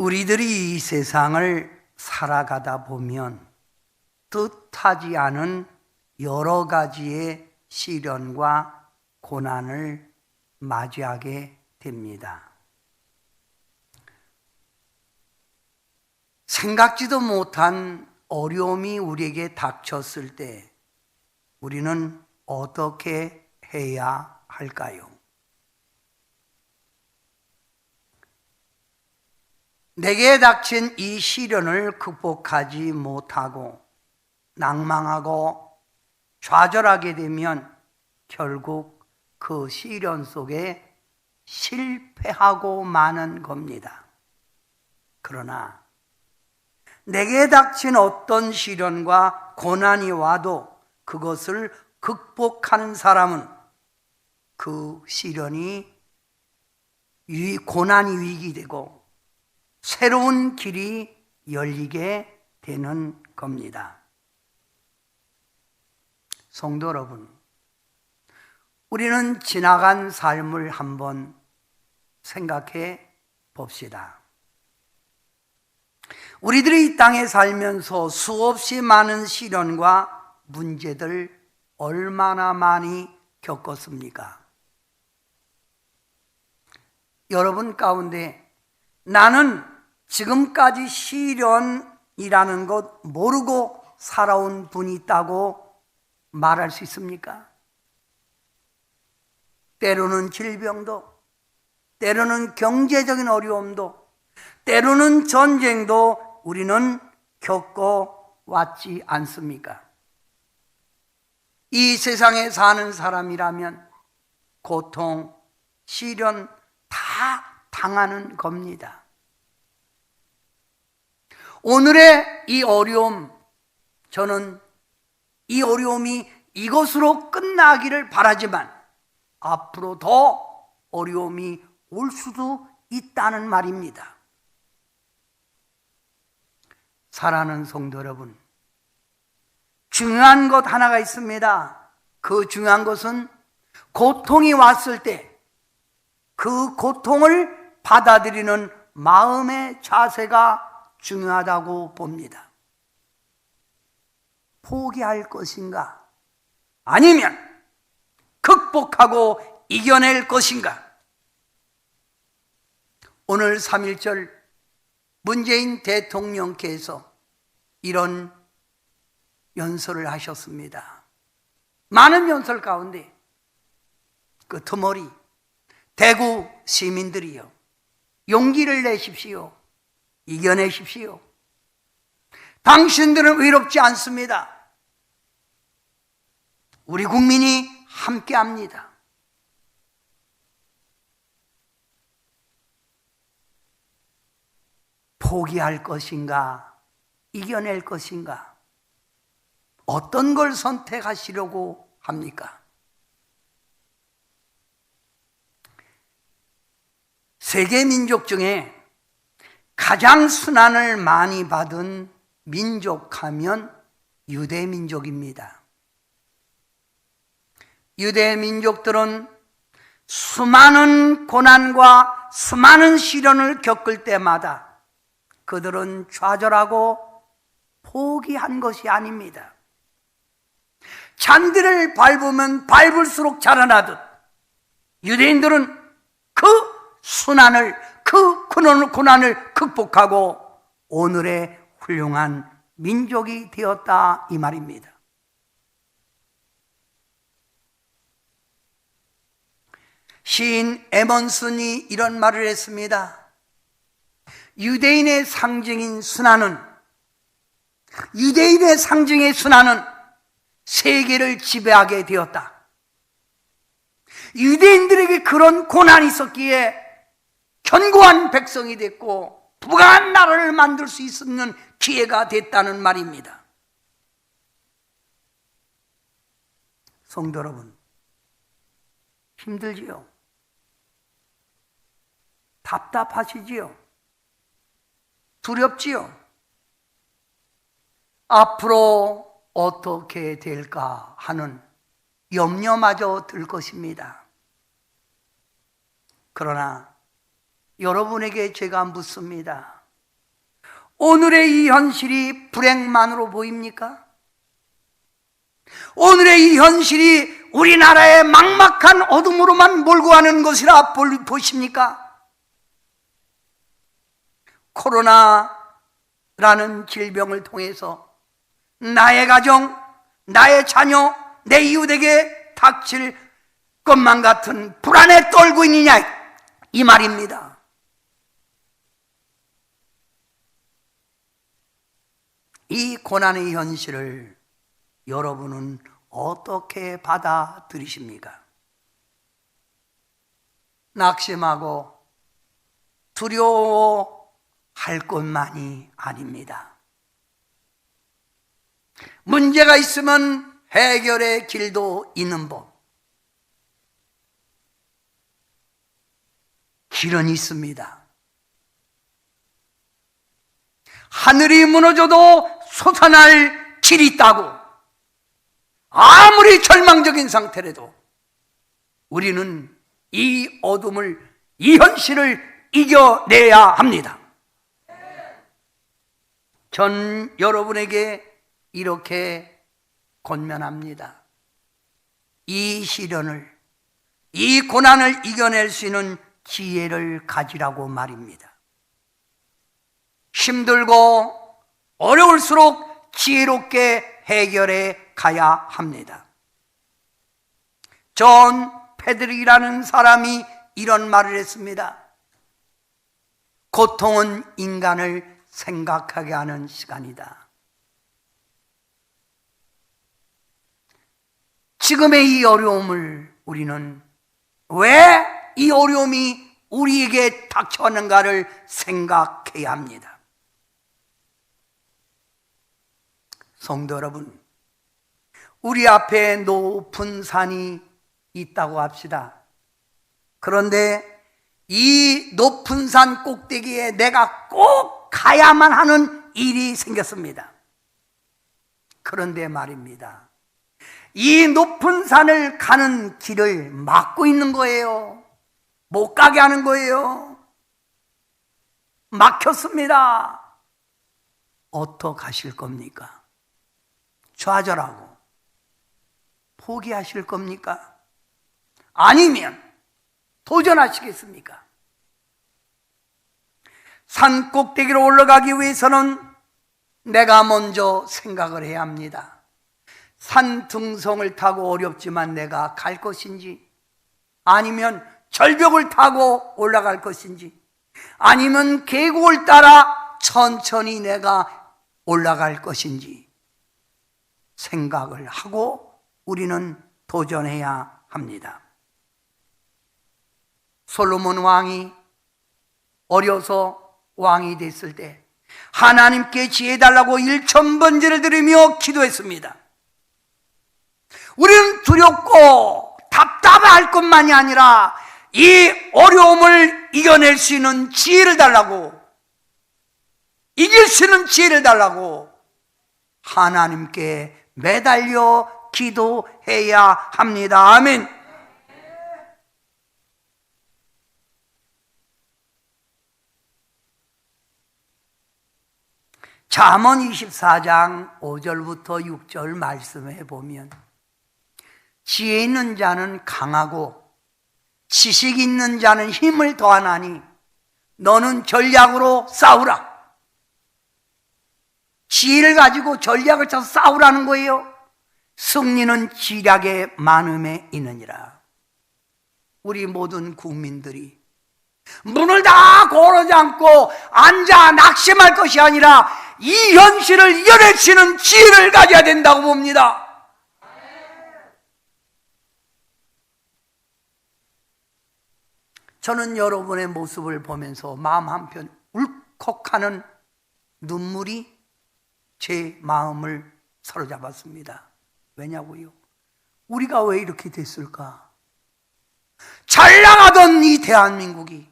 우리들이 이 세상을 살아가다 보면 뜻하지 않은 여러 가지의 시련과 고난을 맞이하게 됩니다. 생각지도 못한 어려움이 우리에게 닥쳤을 때 우리는 어떻게 해야 할까요? 내게 닥친 이 시련을 극복하지 못하고 낭망하고 좌절하게 되면 결국 그 시련 속에 실패하고 마는 겁니다. 그러나 내게 닥친 어떤 시련과 고난이 와도 그것을 극복하는 사람은 그 시련이 고난이 위기되고 새로운 길이 열리게 되는 겁니다. 성도 여러분, 우리는 지나간 삶을 한번 생각해 봅시다. 우리들이 이 땅에 살면서 수없이 많은 시련과 문제들 얼마나 많이 겪었습니까? 여러분 가운데 나는 지금까지 시련이라는 것 모르고 살아온 분이 있다고 말할 수 있습니까? 때로는 질병도, 때로는 경제적인 어려움도, 때로는 전쟁도 우리는 겪어왔지 않습니까? 이 세상에 사는 사람이라면 고통, 시련 다 당하는 겁니다. 오늘의 이 어려움, 저는 이 어려움이 이것으로 끝나기를 바라지만 앞으로 더 어려움이 올 수도 있다는 말입니다. 사랑하는 성도 여러분, 중요한 것 하나가 있습니다. 그 중요한 것은 고통이 왔을 때 그 고통을 받아들이는 마음의 자세가 중요하다고 봅니다. 포기할 것인가? 아니면 극복하고 이겨낼 것인가? 오늘 3.1절 문재인 대통령께서 이런 연설을 하셨습니다. 많은 연설 가운데 끄트머리 대구 시민들이여, 용기를 내십시오. 이겨내십시오. 당신들은 외롭지 않습니다. 우리 국민이 함께합니다. 포기할 것인가? 이겨낼 것인가? 어떤 걸 선택하시려고 합니까? 세계 민족 중에 가장 순환을 많이 받은 민족하면 유대 민족입니다. 유대 민족들은 수많은 고난과 수많은 시련을 겪을 때마다 그들은 좌절하고 포기한 것이 아닙니다. 잔디를 밟으면 밟을수록 자라나듯 유대인들은 그 순환을, 그 고난을 극복하고 오늘의 훌륭한 민족이 되었다, 이 말입니다. 시인 에먼슨이 이런 말을 했습니다. 유대인의 상징의 순환은 세계를 지배하게 되었다. 유대인들에게 그런 고난이 있었기에 견고한 백성이 됐고 부강한 나라를 만들 수 있는 기회가 됐다는 말입니다. 성도 여러분, 힘들지요? 답답하시지요? 두렵지요? 앞으로 어떻게 될까 하는 염려마저 들 것입니다. 그러나 여러분에게 제가 묻습니다. 오늘의 이 현실이 불행만으로 보입니까? 오늘의 이 현실이 우리나라의 막막한 어둠으로만 몰고 가는 것이라 보십니까? 코로나라는 질병을 통해서 나의 가정, 나의 자녀, 내 이웃에게 닥칠 것만 같은 불안에 떨고 있느냐, 이 말입니다. 이 고난의 현실을 여러분은 어떻게 받아들이십니까? 낙심하고 두려워할 것만이 아닙니다. 문제가 있으면 해결의 길도 있는 법. 길은 있습니다. 하늘이 무너져도 솟아날 길이 있다고. 아무리 절망적인 상태라도 우리는 이 어둠을, 이 현실을 이겨내야 합니다. 전 여러분에게 이렇게 권면합니다. 이 시련을, 이 고난을 이겨낼 수 있는 지혜를 가지라고 말입니다. 힘들고 어려울수록 지혜롭게 해결해 가야 합니다. 존 패드릭이라는 사람이 이런 말을 했습니다. 고통은 인간을 생각하게 하는 시간이다. 지금의 이 어려움을 우리는 왜 이 어려움이 우리에게 닥쳐왔는가를 생각해야 합니다. 성도 여러분, 우리 앞에 높은 산이 있다고 합시다. 그런데 이 높은 산 꼭대기에 내가 꼭 가야만 하는 일이 생겼습니다. 그런데 말입니다, 이 높은 산을 가는 길을 막고 있는 거예요. 못 가게 하는 거예요. 막혔습니다. 어떡하실 겁니까? 좌절하고 포기하실 겁니까? 아니면 도전하시겠습니까? 산 꼭대기로 올라가기 위해서는 내가 먼저 생각을 해야 합니다. 산 등성을 타고 어렵지만 내가 갈 것인지, 아니면 절벽을 타고 올라갈 것인지, 아니면 계곡을 따라 천천히 내가 올라갈 것인지 생각을 하고 우리는 도전해야 합니다. 솔로몬 왕이 어려서 왕이 됐을 때 하나님께 지혜 달라고 1000번제를 드리며 기도했습니다. 우리는 두렵고 답답할 것만이 아니라 이 어려움을 이겨낼 수 있는 지혜를 달라고, 이길 수 있는 지혜를 달라고 하나님께 매달려 기도해야 합니다. 아멘. 잠언 24장 5절부터 6절 말씀해 보면, 지혜 있는 자는 강하고 지식 있는 자는 힘을 더하나니 너는 전략으로 싸우라. 지혜를 가지고 전략을 쳐서 싸우라는 거예요. 승리는 지략의 많음에 있느니라. 우리 모든 국민들이 문을 다 걸어지 않고 앉아 낙심할 것이 아니라 이 현실을 이겨낼 수 있는 지혜를 가져야 된다고 봅니다. 저는 여러분의 모습을 보면서 마음 한편 울컥하는 눈물이 제 마음을 사로잡았습니다. 왜냐고요? 우리가 왜 이렇게 됐을까? 잘 나가던 이 대한민국이,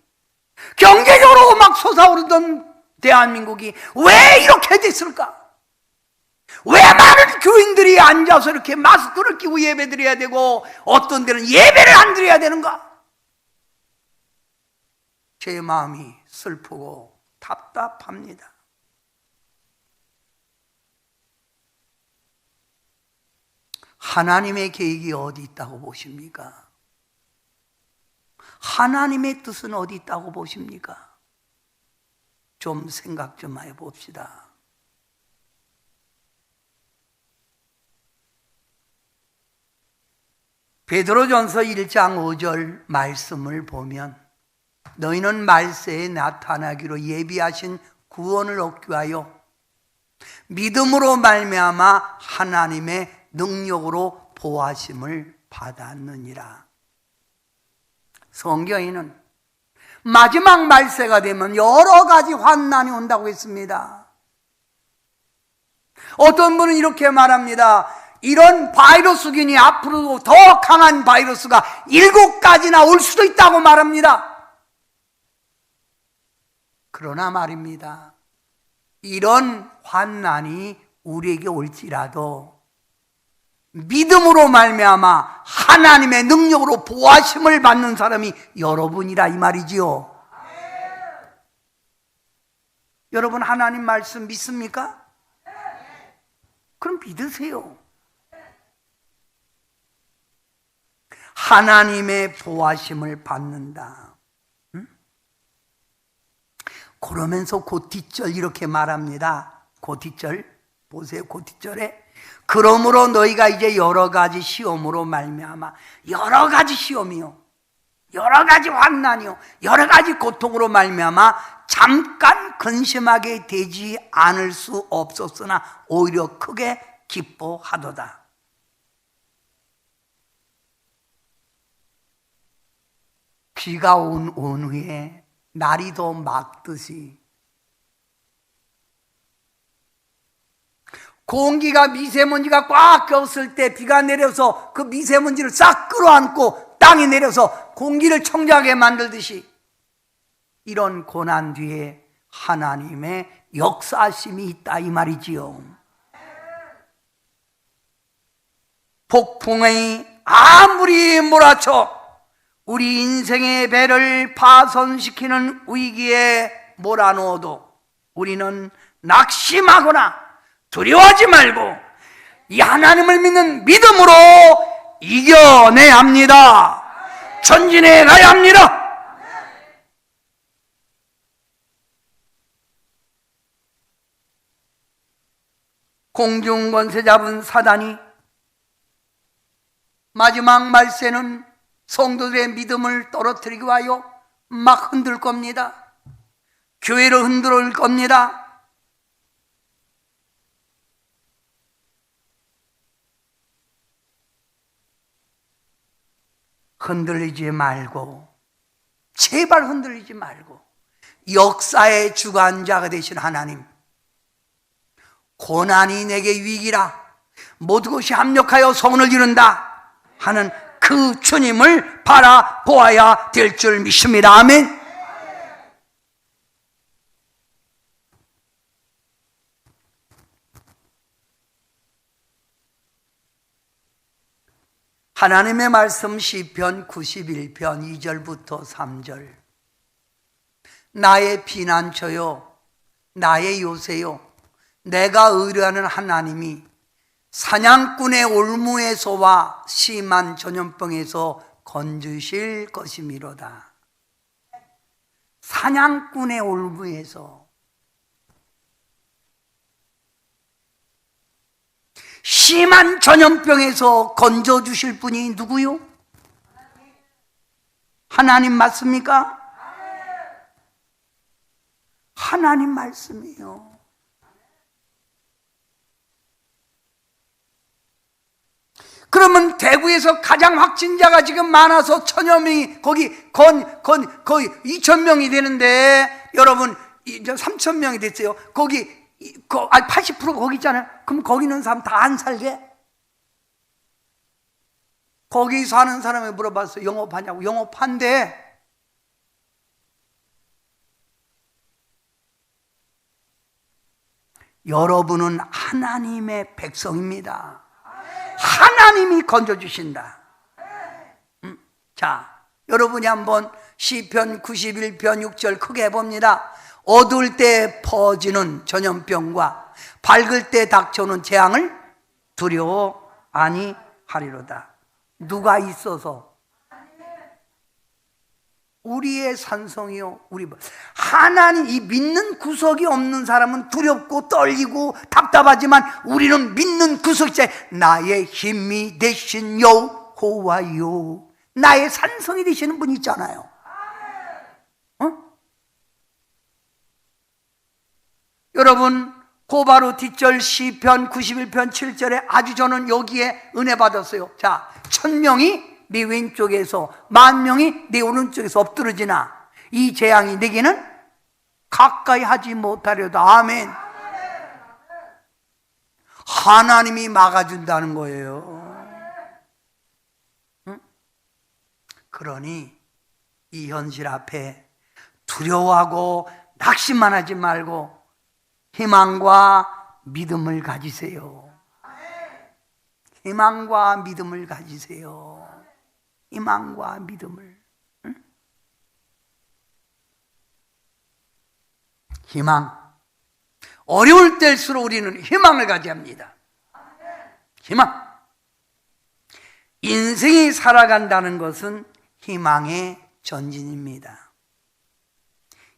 경제적으로 막 솟아오르던 대한민국이 왜 이렇게 됐을까? 왜 많은 교인들이 앉아서 이렇게 마스크를 끼고 예배 드려야 되고 어떤 데는 예배를 안 드려야 되는가? 제 마음이 슬프고 답답합니다. 하나님의 계획이 어디 있다고 보십니까? 하나님의 뜻은 어디 있다고 보십니까? 좀 생각 좀 해봅시다. 베드로전서 1장 5절 말씀을 보면 너희는 말세에 나타나기로 예비하신 구원을 얻기 위하여 믿음으로 말미암아 하나님의 능력으로 보호하심을 받았느니라. 성경에는 마지막 말세가 되면 여러 가지 환난이 온다고 했습니다. 어떤 분은 이렇게 말합니다. 이런 바이러스균이 앞으로도 더 강한 바이러스가 7가지나 올 수도 있다고 말합니다. 그러나 말입니다. 이런 환난이 우리에게 올지라도 믿음으로 말미암아 하나님의 능력으로 보호하심을 받는 사람이 여러분이라 이 말이지요. 여러분 하나님 말씀 믿습니까? 그럼 믿으세요. 하나님의 보호하심을 받는다. 그러면서 그 뒷절 이렇게 말합니다. 그 뒷절 보세요. 그 뒷절에 그러므로 너희가 이제 여러 가지 시험으로 말미암아 여러 가지 시험이요, 여러 가지 환난이요, 여러 가지 고통으로 말미암아 잠깐 근심하게 되지 않을 수 없었으나 오히려 크게 기뻐하도다. 비가 온 후에 날이 더 맑듯이 공기가 미세먼지가 꽉 꼈을 때 비가 내려서 그 미세먼지를 싹 끌어안고 땅에 내려서 공기를 청정하게 만들듯이 이런 고난 뒤에 하나님의 역사심이 있다 이 말이지요. 폭풍이 아무리 몰아쳐 우리 인생의 배를 파손시키는 위기에 몰아넣어도 우리는 낙심하거나 두려워하지 말고 이 하나님을 믿는 믿음으로 이겨내야 합니다. 전진해 가야 합니다. 공중권세 잡은 사단이 마지막 말세는 성도들의 믿음을 떨어뜨리기 위하여 막 흔들 겁니다. 교회를 흔들어 겁니다. 흔들리지 말고, 제발 흔들리지 말고 역사의 주관자가 되신 하나님, 고난이 내게 위기라 모든 것이 합력하여 선을 이룬다 하는 그 주님을 바라보아야 될 줄 믿습니다. 아멘. 하나님의 말씀 시편 91편 2절부터 3절. 나의 피난처요, 나의 요새요, 내가 의뢰하는 하나님이 사냥꾼의 올무에서와 심한 전염병에서 건지실 것이미로다. 사냥꾼의 올무에서, 심한 전염병에서 건져주실 분이 누구요? 하나님 맞습니까? 하나님 말씀이요. 그러면 대구에서 가장 확진자가 지금 많아서 1000여 명이 거의 2000명이 되는데 여러분 이제 3000명이 됐어요. 거기 80% 거기 있잖아요. 그럼 거기 있는 사람 다 안 살게? 거기 사는 사람이 물어봤어요. 영업하냐고. 영업한대. 여러분은 하나님의 백성입니다. 하나님이 건져주신다. 자, 여러분이 한번 시편 91편 6절 크게 해봅니다. 어두울 때 퍼지는 전염병과 밝을 때 닥쳐오는 재앙을 두려워 아니 하리로다. 누가 있어서? 우리의 산성이요. 하나님, 이 믿는 구석이 없는 사람은 두렵고 떨리고 답답하지만 우리는 믿는 구석자, 나의 힘이 되신 여호와요, 나의 산성이 되시는 분 있잖아요. 여러분, 고바로 뒷절 시편 91편 7절에 아주 저는 여기에 은혜 받았어요. 자, 1000명이 네 왼쪽에서 10,000명이 네 오른쪽에서 엎드러지나 이 재앙이 내게는 가까이 하지 못하려도. 아멘. 하나님이 막아준다는 거예요. 응? 그러니 이 현실 앞에 두려워하고 낙심만 하지 말고 희망과 믿음을 가지세요. 희망과 믿음을 가지세요. 희망과 믿음을. 응? 희망. 어려울 때일수록 우리는 희망을 가져야 합니다. 희망. 인생이 살아간다는 것은 희망의 전진입니다.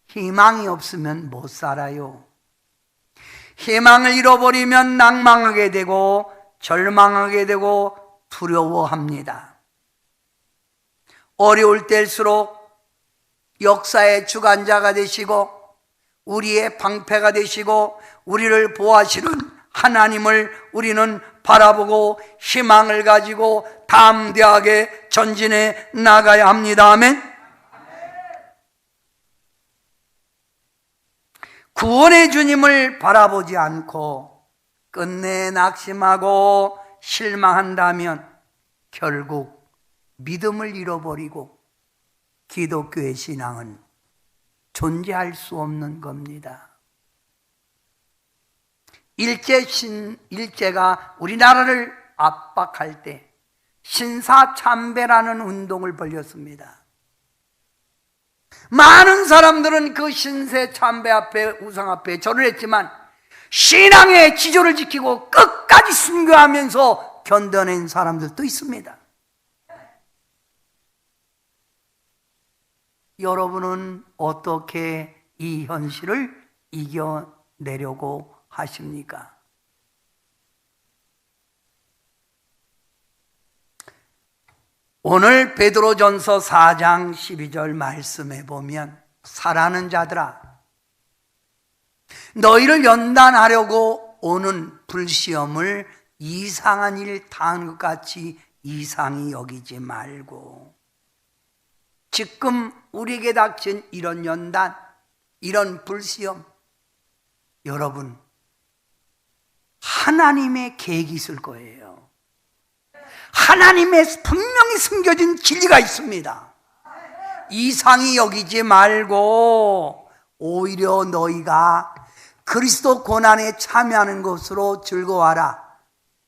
희망이 없으면 못 살아요. 희망을 잃어버리면 낭망하게 되고 절망하게 되고 두려워합니다. 어려울 때일수록 역사의 주관자가 되시고 우리의 방패가 되시고 우리를 보호하시는 하나님을 우리는 바라보고 희망을 가지고 담대하게 전진해 나가야 합니다. 아멘. 구원의 주님을 바라보지 않고 끝내 낙심하고 실망한다면 결국 믿음을 잃어버리고 기독교의 신앙은 존재할 수 없는 겁니다. 일제가 우리나라를 압박할 때 신사참배라는 운동을 벌였습니다. 많은 사람들은 그 신사참배 앞에, 우상 앞에 절을 했지만 신앙의 지조를 지키고 끝까지 순교하면서 견뎌낸 사람들도 있습니다. 여러분은 어떻게 이 현실을 이겨내려고 하십니까? 오늘 베드로전서 4장 12절 말씀에 보면 사랑하는 자들아, 너희를 연단하려고 오는 불시험을 이상한 일 당한 것 같이 이상히 여기지 말고, 지금 우리에게 닥친 이런 연단, 이런 불시험, 여러분 하나님의 계획이 있을 거예요. 하나님의 분명히 숨겨진 진리가 있습니다. 이상히 여기지 말고 오히려 너희가 그리스도 고난에 참여하는 것으로 즐거워하라.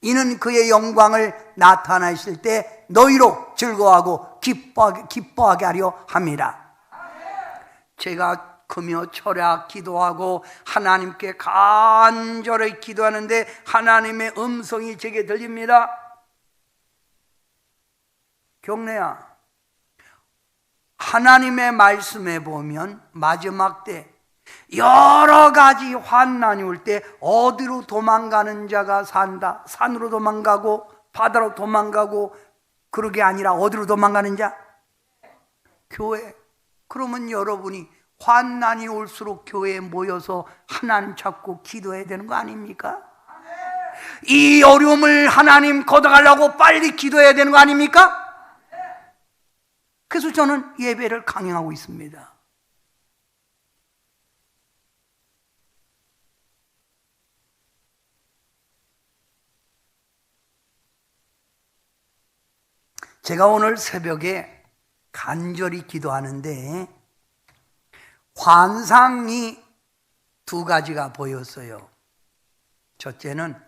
이는 그의 영광을 나타내실 때 너희로 즐거워하고 기뻐하게 하려 함이라. 제가 금요 철야 기도하고 하나님께 간절히 기도하는데 하나님의 음성이 제게 들립니다. 경례야, 하나님의 말씀에 보면 마지막 때 여러 가지 환난이 올 때 어디로 도망가는 자가 산다. 산으로 도망가고 바다로 도망가고, 그러게 아니라 어디로 도망가는 자? 교회. 그러면 여러분이 환난이 올수록 교회에 모여서 하나님 찾고 기도해야 되는 거 아닙니까? 이 어려움을 하나님 걷어가려고 빨리 기도해야 되는 거 아닙니까? 그래서 저는 예배를 강행하고 있습니다. 제가 오늘 새벽에 간절히 기도하는데 환상이 두 가지가 보였어요. 첫째는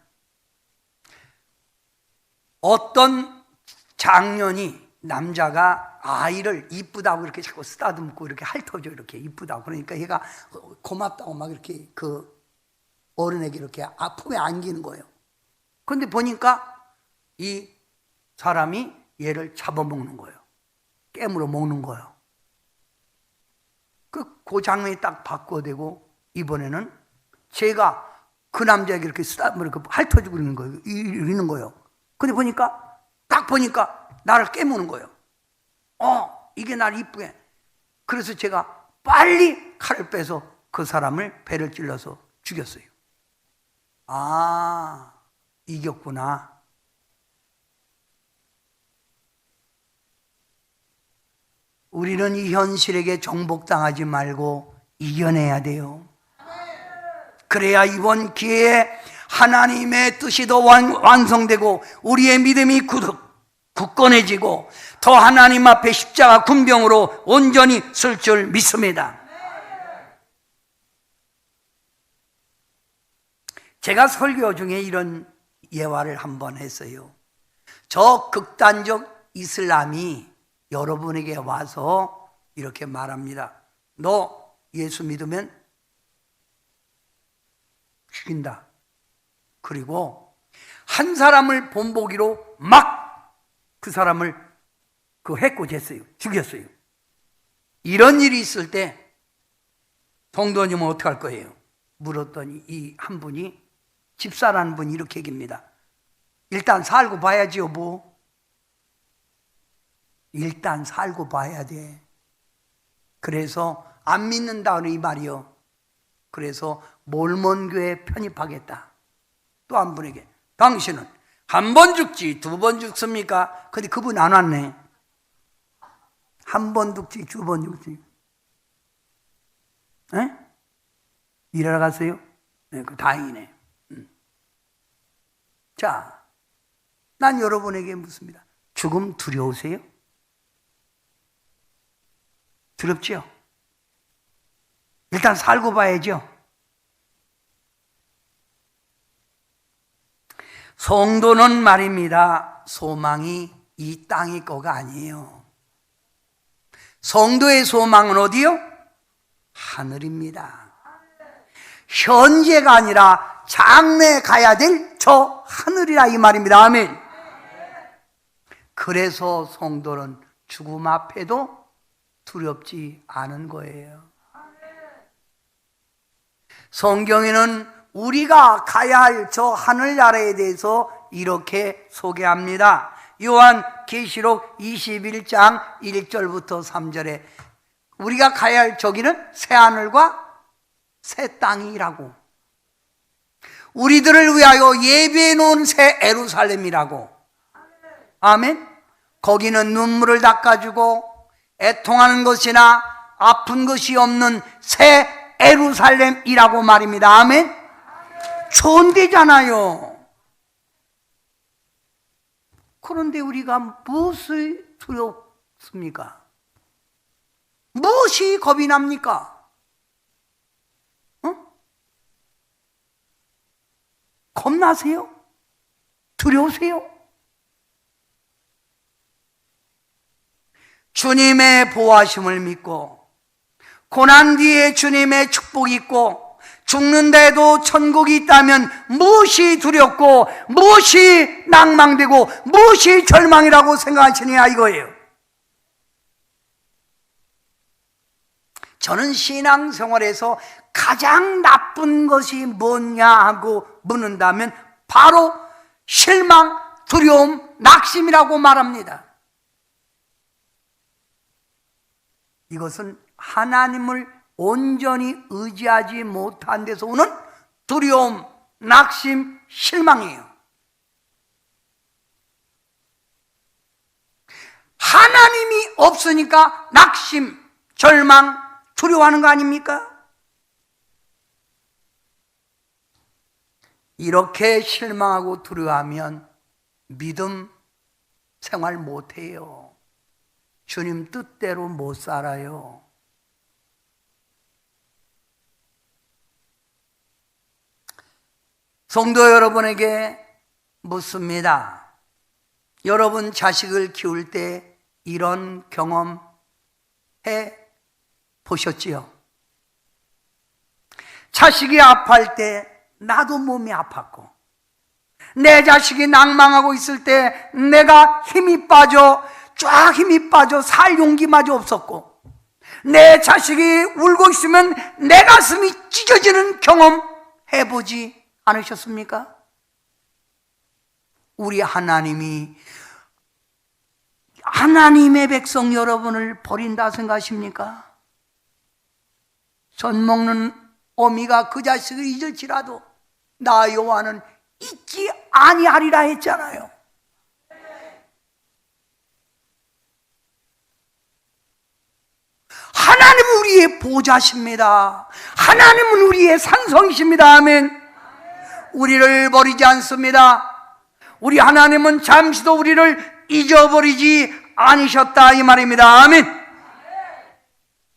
어떤 장년이, 남자가 아이를 이쁘다고 이렇게 자꾸 쓰다듬고 이렇게 핥아줘, 이렇게 이쁘다고. 그러니까 얘가 고맙다고 막 이렇게 그 어른에게 이렇게 품에 안기는 거예요. 그런데 보니까 이 사람이 얘를 잡아먹는 거예요. 깨물어 먹는 거예요. 그 장면이 딱 바꿔되고, 이번에는 제가 그 남자에게 이렇게 핥아주고 그러는 거예요. 이러는 거예요. 근데 딱 보니까 나를 깨무는 거예요. 이게 나를 이쁘게. 그래서 제가 빨리 칼을 빼서 그 사람을 배를 찔러서 죽였어요. 이겼구나. 우리는 이 현실에게 정복당하지 말고 이겨내야 돼요. 그래야 이번 기회에 하나님의 뜻이 더 완성되고 우리의 믿음이 굳건해지고 더 하나님 앞에 십자가 군병으로 온전히 설 줄 믿습니다. 제가 설교 중에 이런 예화를 한번 했어요. 저 극단적 이슬람이 여러분에게 와서 이렇게 말합니다. 너 예수 믿으면 죽인다. 그리고 한 사람을 본보기로 막 그 사람을 해코지했어요. 죽였어요. 이런 일이 있을 때 성도님은 어떻게 할 거예요? 물었더니 이 한 분이, 집사라는 분이 이렇게 얘기합니다. 일단 살고 봐야지 여보. 일단 살고 봐야 돼. 그래서 안 믿는다는 이 말이요. 그래서 몰몬교에 편입하겠다. 또 한 분에게, 당신은 한 번 죽지 두 번 죽습니까? 근데 그분 안 왔네. 한 번 죽지 두 번 죽지. 에? 일하러 갔어요? 네, 그 다행이네. 자, 난 여러분에게 묻습니다. 죽음 두려우세요? 두렵지요? 일단 살고 봐야죠. 성도는 말입니다. 소망이 이 땅의 거가 아니에요. 성도의 소망은 어디요? 하늘입니다. 현재가 아니라 장래 가야 될 저 하늘이라 이 말입니다. 아멘. 그래서 성도는 죽음 앞에도 두렵지 않은 거예요. 성경에는 우리가 가야 할 저 하늘나라에 대해서 이렇게 소개합니다. 요한계시록 21장 1절부터 3절에 우리가 가야 할 저기는 새하늘과 새 땅이라고, 우리들을 위하여 예비해 놓은 새 예루살렘이라고. 아멘. 거기는 눈물을 닦아주고 애통하는 것이나 아픈 것이 없는 새 예루살렘이라고 말입니다. 아멘. 좋은 데잖아요. 그런데 우리가 무엇을 두렵습니까? 무엇이 겁이 납니까? 겁나세요? 두려우세요? 주님의 보호하심을 믿고 고난 뒤에 주님의 축복이 있고 죽는데도 천국이 있다면 무엇이 두렵고 무엇이 낭망되고 무엇이 절망이라고 생각하시느냐 이거예요. 저는 신앙생활에서 가장 나쁜 것이 뭐냐 하고 묻는다면 바로 실망, 두려움, 낙심이라고 말합니다. 이것은 하나님을 온전히 의지하지 못한 데서 오는 두려움, 낙심, 실망이에요. 하나님이 없으니까 낙심, 절망, 두려워하는 거 아닙니까? 이렇게 실망하고 두려워하면 믿음 생활 못해요. 주님 뜻대로 못 살아요. 성도 여러분에게 묻습니다. 여러분 자식을 키울 때 이런 경험 해 보셨지요? 자식이 아파할 때 나도 몸이 아팠고 내 자식이 낭망하고 있을 때 내가 쫙 힘이 빠져 살 용기마저 없었고, 내 자식이 울고 있으면 내 가슴이 찢어지는 경험 해보지 않으셨습니까? 우리 하나님이 하나님의 백성 여러분을 버린다 생각하십니까? 젖 먹는 어미가 그 자식을 잊을지라도 나 여호와는 잊지 아니하리라 했잖아요. 하나님은 우리의 보좌십니다. 하나님은 우리의 산성이십니다. 아멘. 우리를 버리지 않습니다. 우리 하나님은 잠시도 우리를 잊어버리지 않으셨다 이 말입니다. 아멘.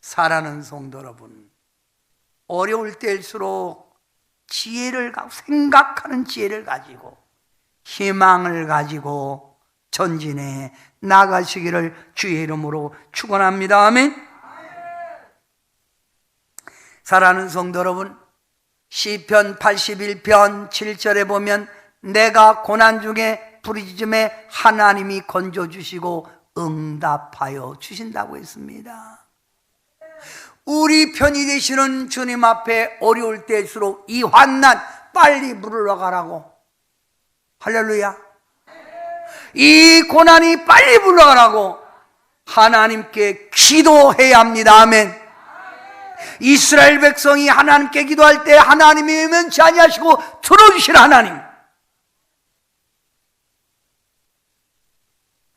사랑하는 성도 여러분, 어려울 때일수록 생각하는 지혜를 가지고 희망을 가지고 전진해 나가시기를 주의 이름으로 축원합니다. 아멘. 사랑하는 성도 여러분, 시편 81편 7절에 보면 내가 고난 중에 부르짖음에 하나님이 건져주시고 응답하여 주신다고 했습니다. 우리 편이 되시는 주님 앞에 어려울 때일수록 이 환난 빨리 물러가라고, 할렐루야, 이 고난이 빨리 물러가라고 하나님께 기도해야 합니다. 아멘. 이스라엘 백성이 하나님께 기도할 때 하나님이 면치 아니하시고 들어주실 하나님,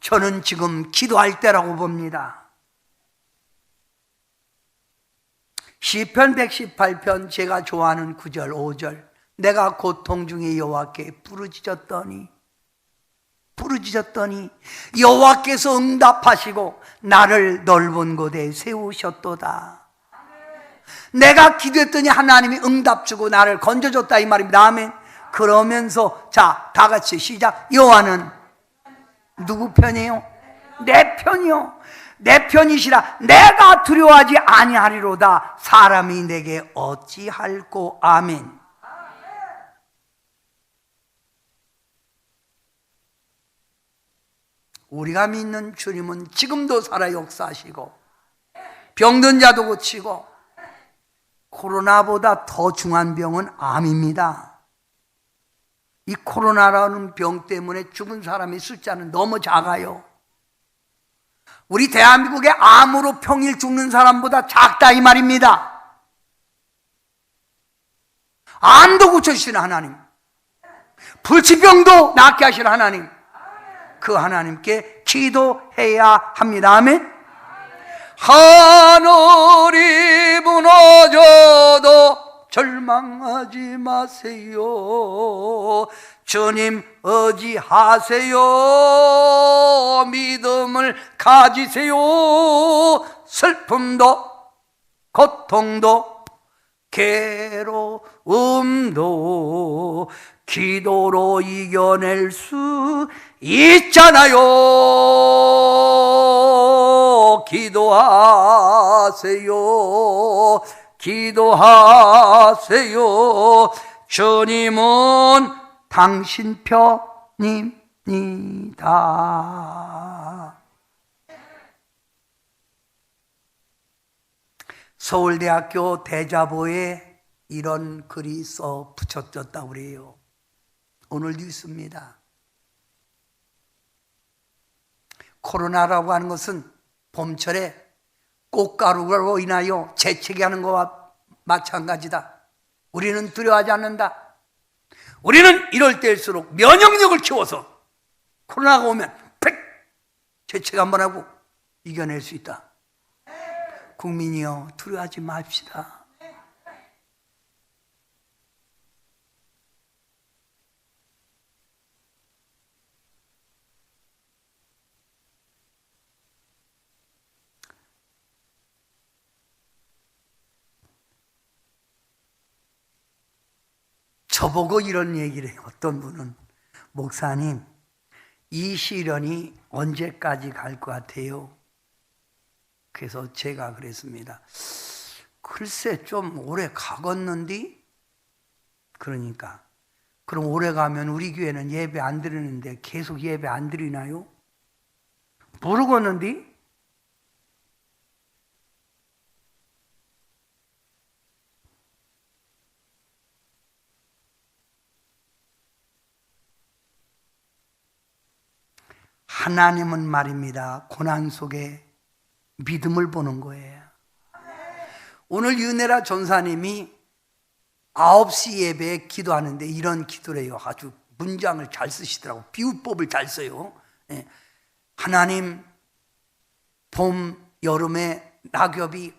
저는 지금 기도할 때라고 봅니다. 시편 118편 제가 좋아하는 9절 5절, 내가 고통 중에 여호와께 부르짖었더니 여호와께서 응답하시고 나를 넓은 곳에 세우셨도다. 내가 기도했더니 하나님이 응답 주고 나를 건져줬다 이 말입니다. 아멘. 그러면서 자, 다 같이 시작. 여호와는 누구 편이에요? 내 편이요. 내 편이시라. 내가 두려워하지 아니하리로다. 사람이 내게 어찌할꼬. 아멘. 우리가 믿는 주님은 지금도 살아 역사하시고 병든 자도 고치고, 코로나보다 더 중한 병은 암입니다. 이 코로나라는 병 때문에 죽은 사람의 숫자는 너무 작아요. 우리 대한민국의 암으로 평일 죽는 사람보다 작다 이 말입니다. 암도 고쳐주시는 하나님, 불치병도 낫게 하시는 하나님, 그 하나님께 기도해야 합니다. 아멘. 하늘이 무너져도 절망하지 마세요. 주님 의지하세요. 믿음을 가지세요. 슬픔도 고통도 괴로움도 기도로 이겨낼 수 있잖아요. 기도하세요. 기도하세요. 주님은 당신 편입니다. 서울대학교 대자보에 이런 글이 써 붙여졌다고 그래요. 오늘 뉴스입니다. 코로나라고 하는 것은 봄철에 꽃가루로 인하여 재채기 하는 것과 마찬가지다. 우리는 두려워하지 않는다. 우리는 이럴 때일수록 면역력을 키워서 코로나가 오면 팩 재채기 한번 하고 이겨낼 수 있다. 국민이여, 두려워하지 맙시다. 저보고 이런 얘기를 해요. 어떤 분은, 목사님, 이 시련이 언제까지 갈 것 같아요? 그래서 제가 그랬습니다. 글쎄 좀 오래 가겠는디? 그러니까 그럼 오래 가면 우리 교회는 예배 안 드리는데 계속 예배 안 드리나요? 모르겠는데? 하나님은 말입니다. 고난 속에 믿음을 보는 거예요. 오늘 윤혜라 전사님이 9시 예배에 기도하는데 이런 기도를 해요. 아주 문장을 잘 쓰시더라고. 비유법을 잘 써요. 예. 하나님, 봄, 여름에 낙엽이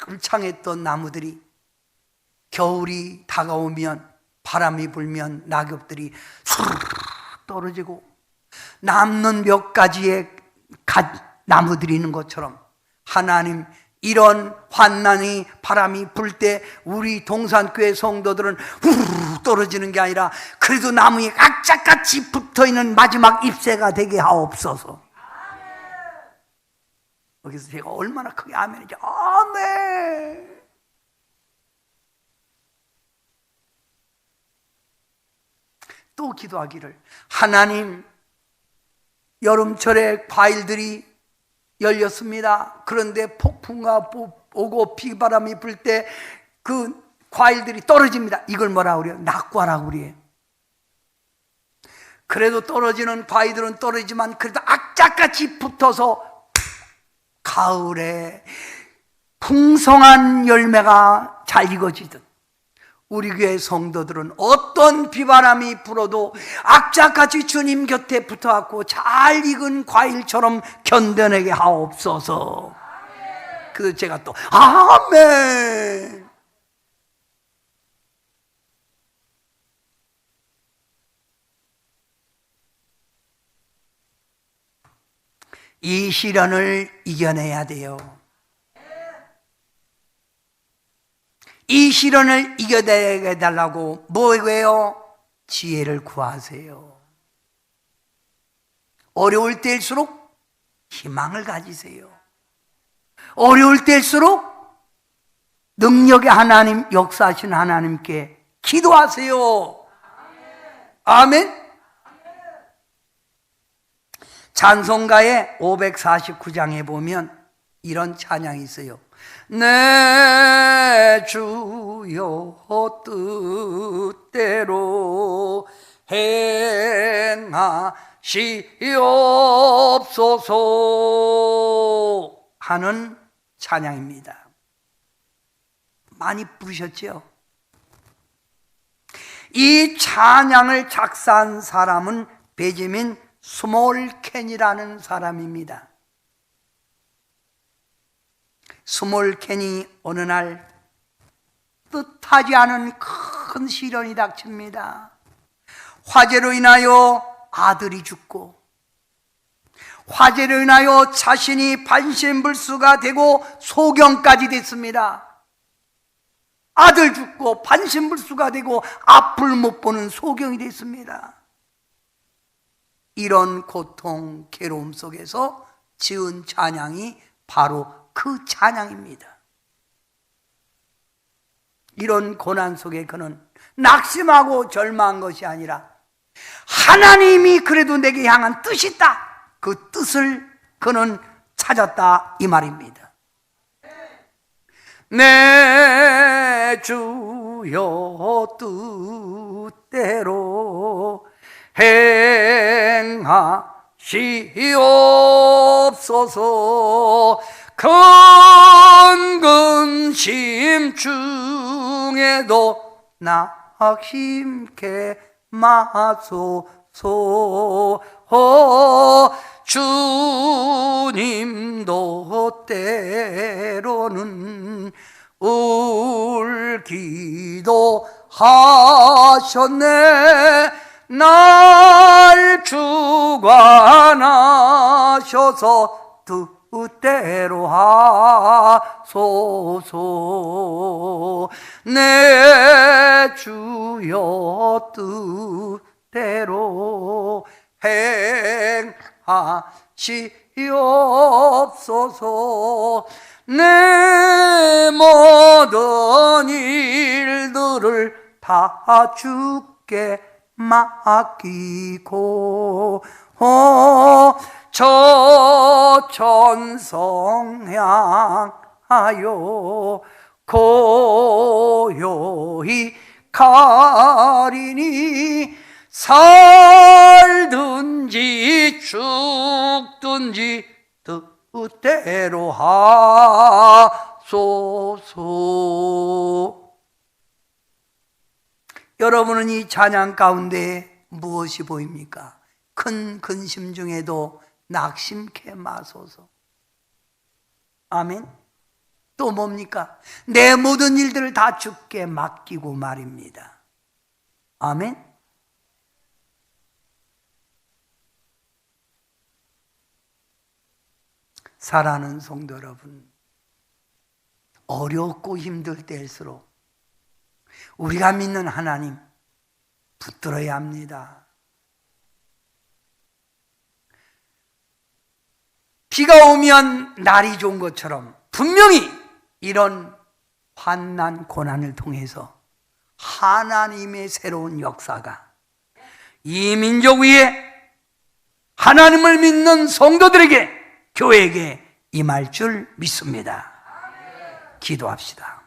울창했던 나무들이 겨울이 다가오면 바람이 불면 낙엽들이 수르르 떨어지고 남는 몇 가지의 나무들이 있는 것처럼 하나님, 이런 환난이 바람이 불 때 우리 동산교회 성도들은 후루룩 떨어지는 게 아니라 그래도 나무에 악착같이 붙어있는 마지막 잎새가 되게 하옵소서. 여기서 제가 얼마나 크게 아멘이죠. 아멘. 또 기도하기를, 하나님, 여름철에 과일들이 열렸습니다. 그런데 폭풍과 오고 비바람이 불 때 그 과일들이 떨어집니다. 이걸 뭐라고 그래요? 낙과라고 그래요. 그래도 떨어지는 과일들은 떨어지지만 그래도 악착같이 붙어서 가을에 풍성한 열매가 잘 익어지듯 우리 교회 성도들은 어떤 비바람이 불어도 악착같이 주님 곁에 붙어갖고 잘 익은 과일처럼 견뎌내게 하옵소서. 그래서 제가 또 아멘. 이 시련을 이겨내야 돼요. 이 시련을 이겨내게 달라고 뭐예요? 지혜를 구하세요. 어려울 때일수록 희망을 가지세요. 어려울 때일수록 능력의 하나님, 역사하신 하나님께 기도하세요. 아멘. 찬송가의 549장에 보면 이런 찬양이 있어요. 내 주여 뜻대로 행하시옵소서 하는 찬양입니다. 많이 부르셨죠? 이 찬양을 작사한 사람은 베제민 스몰켄이라는 사람입니다. 스몰켄이 어느 날 뜻하지 않은 큰 시련이 닥칩니다. 화재로 인하여 아들이 죽고, 화재로 인하여 자신이 반신불수가 되고 소경까지 됐습니다. 아들 죽고 반신불수가 되고 앞을 못 보는 소경이 됐습니다. 이런 고통, 괴로움 속에서 지은 찬양이 바로 그 찬양입니다. 이런 고난 속에 그는 낙심하고 절망한 것이 아니라 하나님이 그래도 내게 향한 뜻이 있다. 그 뜻을 그는 찾았다 이 말입니다. 내 주여 뜻대로 행하시옵소서. 큰 근심 중에도 낙심케 마소서. 주님도 때로는 울기도 하셨네. 날 주관하셔서 뜻대로 하소서. 내 주여 뜻대로 행하시옵소서. 내 모든 일들을 다 주께 맡기고 저 천성 향하여 고요히 가리니 살든지 죽든지 뜻대로 하소서. 여러분은 이 찬양 가운데 무엇이 보입니까? 큰 근심 중에도 낙심케 마소서. 아멘. 또 뭡니까? 내 모든 일들을 다 주께 맡기고 말입니다. 아멘. 사랑하는 성도 여러분, 어렵고 힘들 때일수록 우리가 믿는 하나님 붙들어야 합니다. 비가 오면 날이 좋은 것처럼 분명히 이런 환난 고난을 통해서 하나님의 새로운 역사가 이 민족 위에 하나님을 믿는 성도들에게, 교회에게 임할 줄 믿습니다. 기도합시다.